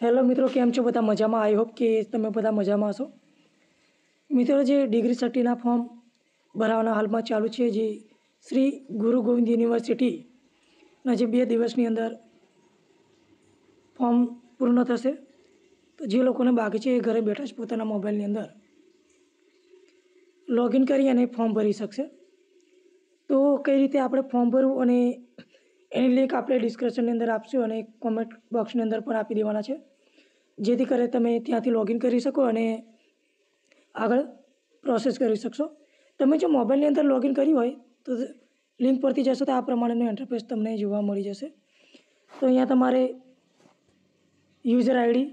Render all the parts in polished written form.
Hello मित्रों, केम छो बधा मजामां। आई होप कि तमे बधा मजामां हशो। मित्रों, जे डिग्री सर्टीना फॉर्म भरावाना हाल में चालू है, जे श्री गुरु गोविंद यूनिवर्सिटी जे 2 दिवसनी अंदर फॉर्म पूर्ण थशे। तो जे लोकोने बाकी है घरे बैठा ज पोताना मोबाइलनी अंदर लॉगिन करी अने फॉर्म भरी शकशे। तो कई रीते आपणे फॉर्म भरवुं अने एनी लिंक आपणे डिस्क्रिप्शननी अंदर आपशुं अने कॉमेंट बॉक्सनी अंदर पण आपी देवाना छे, जेथी करे तमे त्यांथी लॉगिन करी शको अने आगळ प्रोसेस करी शकशो। तमे जो मोबाइलनी अंदर लॉगिन करी होय तो लिंक परथी जशो तो आ प्रमाणेनुं इंटरफेस तमने जोवा मळी जशे। तो अहींया तमारे यूजर आईडी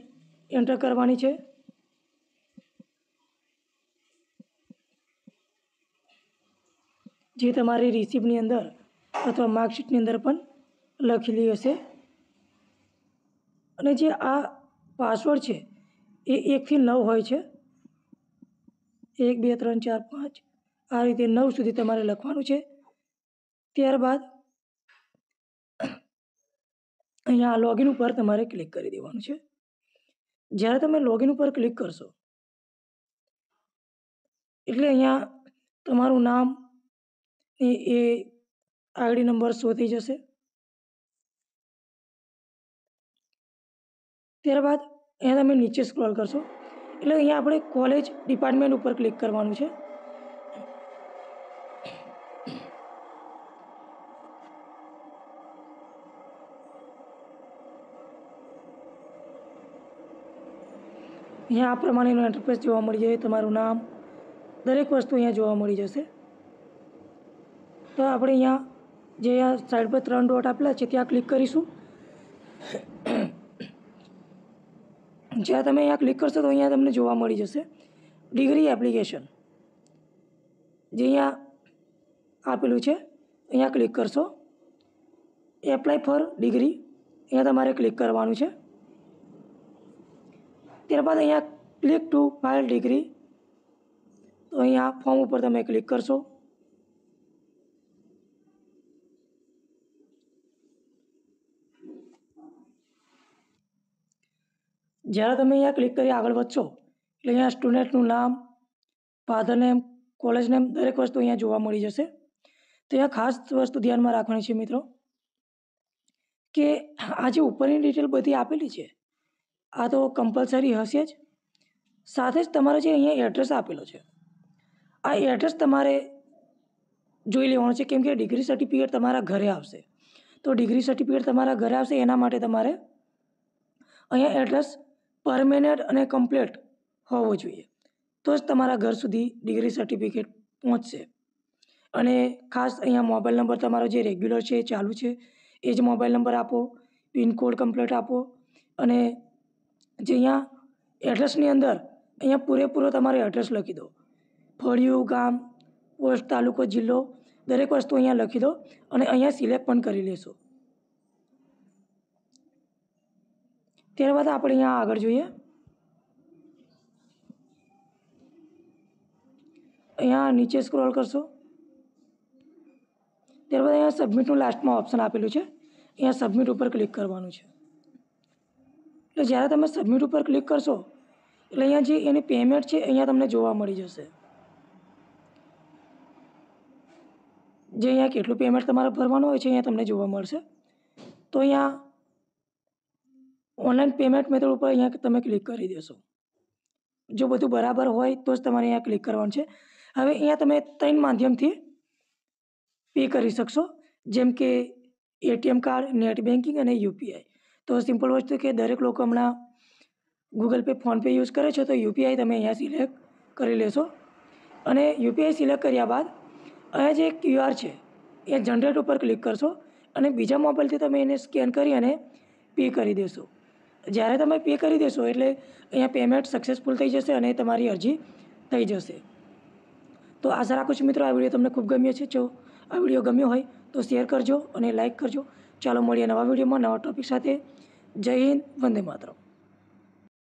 एंटर करवानी छे। जे तमारी रिसिप्टनी अंदर अथवा मार्कशीटनी अंदर पण लखेली हशे। अने जे आ पासवर्ड है ये 1 થી 9 होय छे। 1 2 3 4 5 आ रीते 9 सुधी तमारे लखवानुं छे। त्यारबाद अहींया लॉगिन पर तमारे क्लिक करी देवानुं छे। ज्यारे तमे लॉगिन पर क्लिक करशो एटले अहींया तमारुं नाम ए आईडी नंबर शो थई जशे। त्यारबाद अहींया तमे नीचे स्क्रॉल करशो एटले अहींया आपणे कॉलेज डिपार्टमेंट पर क्लिक करवानुं छे। अहींया आ प्रमाणेनुं इंटरफेस जोवा मळी जशे। तमारुं नाम दरेक वस्तु अहींया जोवा मळी जशे। तो आपणे अहींया जे आ साइड पर 3 डॉट आपेला छे त्यां क्लिक करीशुं। ज्यारे तमे अहींया क्लिक करशो तो अहींया तमने जोवा मळी जशे डिग्री एप्लिकेशन। जे अहींया आपेलुं छे अहींया क्लिक करशो। एप्लाय फॉर डिग्री अहींया तमारे क्लिक करवानुं छे। त्यारबाद अहींया क्लिक टू फाइल डिग्री तो अहींया फॉर्म पर तमे क्लिक करशो। ज्यारे तमे अहींया क्लिक करी आगळ वधशो એટલે अहींया स्टुडंटनुं नाम, फाधर नेम, कॉलेज नेम दरेक वस्तु अहींया जोवा मळी जशे। तो अहींया खास वस्तु ध्यानमां राखवानी छे मित्रों के आ जे उपरनी डिटेल बधी आपेली छे आ तो कम्पलसरी हशे ज। साथे ज तमारो जे अहींया एड्रेस आपेलो छे आ एड्रेस तमारे जोई लेवानुं छे, केम के डिग्री सर्टिफिकेट तमारा घरे आवशे। तो डिग्री सर्टिफिकेट तमारा घरे आवशे एना माटे तमारे अहींया एड्रेस परमेनન્ટ अने कम्प्लीट होवुं जोईए, तो ज तमारा घर सुधी डिग्री सर्टिफिकेट पहोंचशे। अने खास अहींया मोबाइल नंबर तमारो जे रेग्युलर छे चालू छे ए ज मोबाइल नंबर आपो, पिन कोड कम्प्लीट आपो अने जे अहींया एड्रेसनी अंदर अहींया पूरेपूरो तमारो एड्रेस लखी दो। फळियुं, गाम, पोस्ट, तालुको, जिल्लो दरेक वस्तु अहींया लखी दो अने अहींया सिलेक्ट पण करी लेशो। त्यारबाद આપણે અહીંયા આગળ જોઈએ। અહીંયા નીચે સ્ક્રોલ કરશો ત્યારબાદ અહીંયા સબમિટનું લાસ્ટમાં ઓપ્શન આપેલું છે, અહીંયા સબમિટ ઉપર ક્લિક કરવાનું છે। એટલે જ્યારે તમે સબમિટ ઉપર ક્લિક કરશો એટલે અહીંયા જે એની પેમેન્ટ છે અહીંયા તમને જોવા મળી જશે। જે અહીંયા કેટલું પેમેન્ટ તમારે ભરવાનું હોય છે અહીંયા તમને જોવા મળશે। તો અહીંયા ऑनलाइन पेमेंट मेथड पर अहींया तमे क्लिक करी देशो। जो बधुं बराबर होय तो ज तमारे अहींया क्लिक करवानुं छे। हवे अहींया तमे 3 माध्यमथी पे करी शकशो, जेम के एटीएम कार्ड, नेट बेंकिंग अने यूपीआई। तो सिम्पल वस्तु के दरेक लोको हमणां गूगल पे, फोन पे यूज करे छे तो यूपीआई तमे अहींया सिलेक्ट करी लेशो अने यूपीआई सिलेक्ट कर्या बाद अहींया जे क्यूआर छे ए जनरेट पर क्लिक करशो अने बीजा मोबाइलथी तमे एने स्केन करी अने पे करी देशो। જ્યારે તમે पे કરી દેશો એટલે અહીંયા પેમેન્ટ સક્સેસફુલ થઈ જશે અને તમારી અરજી થઈ જશે। તો આશા રાખું છું મિત્રો આ વિડીયો તમને ખૂબ ગમ્યો છે। જો આ વિડીયો ગમ્યો હોય તો શેર કરજો અને લાઇક કરજો। ચાલો મળીએ નવા વિડીયોમાં નવા ટૉપિક સાથે। જય હિન્દ, વંદે માતરમ।